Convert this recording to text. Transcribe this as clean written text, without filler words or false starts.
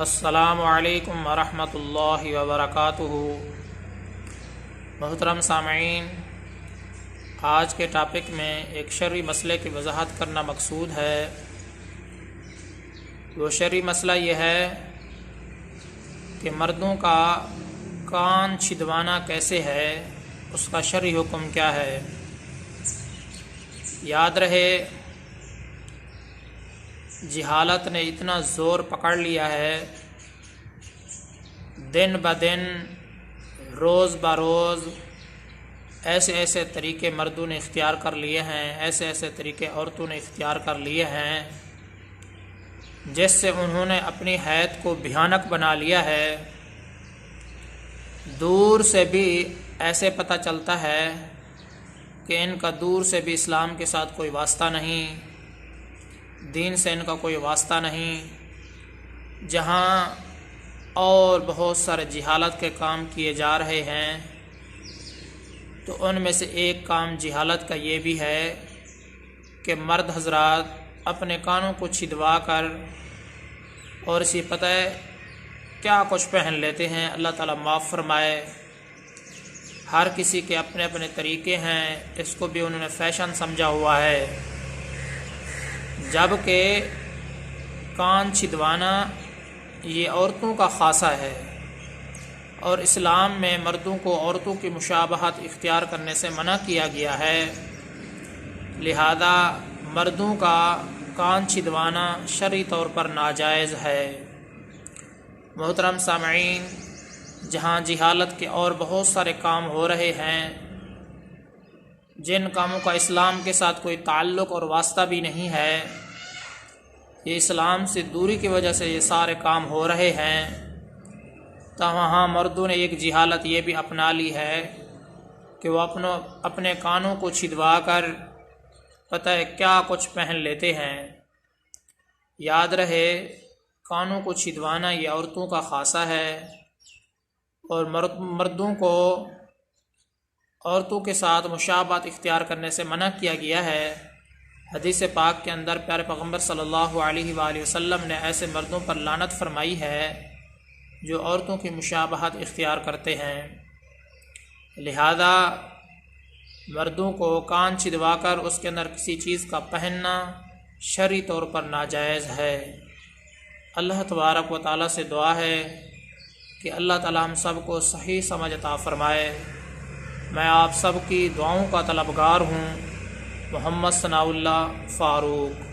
السلام علیکم ورحمۃ اللہ وبرکاتہ۔ محترم سامعین، آج کے ٹاپک میں ایک شرعی مسئلے کی وضاحت کرنا مقصود ہے۔ وہ شرعی مسئلہ یہ ہے کہ مردوں کا کان چھدوانا کیسے ہے، اس کا شرعی حکم کیا ہے۔ یاد رہے، جہالت نے اتنا زور پکڑ لیا ہے، دن بدن روز بروز ایسے ایسے طریقے مردوں نے اختیار کر لیے ہیں، ایسے ایسے طریقے عورتوں نے اختیار کر لیے ہیں، جس سے انہوں نے اپنی حیات کو بھیانک بنا لیا ہے۔ دور سے بھی ایسے پتہ چلتا ہے کہ ان کا دور سے بھی اسلام کے ساتھ کوئی واسطہ نہیں، دین سے ان کا کوئی واسطہ نہیں۔ جہاں اور بہت سارے جہالت کے کام کیے جا رہے ہیں، تو ان میں سے ایک کام جہالت کا یہ بھی ہے کہ مرد حضرات اپنے کانوں کو چھدوا کر اور اسی پتہ ہے کیا کچھ پہن لیتے ہیں۔ اللہ تعالیٰ معاف فرمائے، ہر کسی کے اپنے اپنے طریقے ہیں، اس کو بھی انہوں نے فیشن سمجھا ہوا ہے، جبکہ کان چھدوانا یہ عورتوں کا خاصہ ہے، اور اسلام میں مردوں کو عورتوں کی مشابہت اختیار کرنے سے منع کیا گیا ہے، لہذا مردوں کا کان چھدوانا شرعی طور پر ناجائز ہے۔ محترم سامعین، جہاں جہالت کے اور بہت سارے کام ہو رہے ہیں، جن کاموں کا اسلام کے ساتھ کوئی تعلق اور واسطہ بھی نہیں ہے، یہ اسلام سے دوری کی وجہ سے یہ سارے کام ہو رہے ہیں، تو وہاں مردوں نے ایک جہالت یہ بھی اپنا لی ہے کہ وہ اپنے کانوں کو چھدوا کر پتہ ہے کیا کچھ پہن لیتے ہیں۔ یاد رہے، کانوں کو چھدوانا یہ عورتوں کا خاصہ ہے، اور مردوں کو عورتوں کے ساتھ مشابہت اختیار کرنے سے منع کیا گیا ہے۔ حدیث پاک کے اندر پیارے پیغمبر صلی اللہ علیہ وآلہ وسلم نے ایسے مردوں پر لعنت فرمائی ہے جو عورتوں کی مشابہت اختیار کرتے ہیں۔ لہذا مردوں کو کان چھدوا کر اس کے اندر کسی چیز کا پہننا شرعی طور پر ناجائز ہے۔ اللہ تبارک و تعالیٰ سے دعا ہے کہ اللہ تعالیٰ ہم سب کو صحیح سمجھ عطا فرمائے۔ میں آپ سب کی دعاؤں کا طلبگار ہوں۔ محمد ثناء اللہ فاروق۔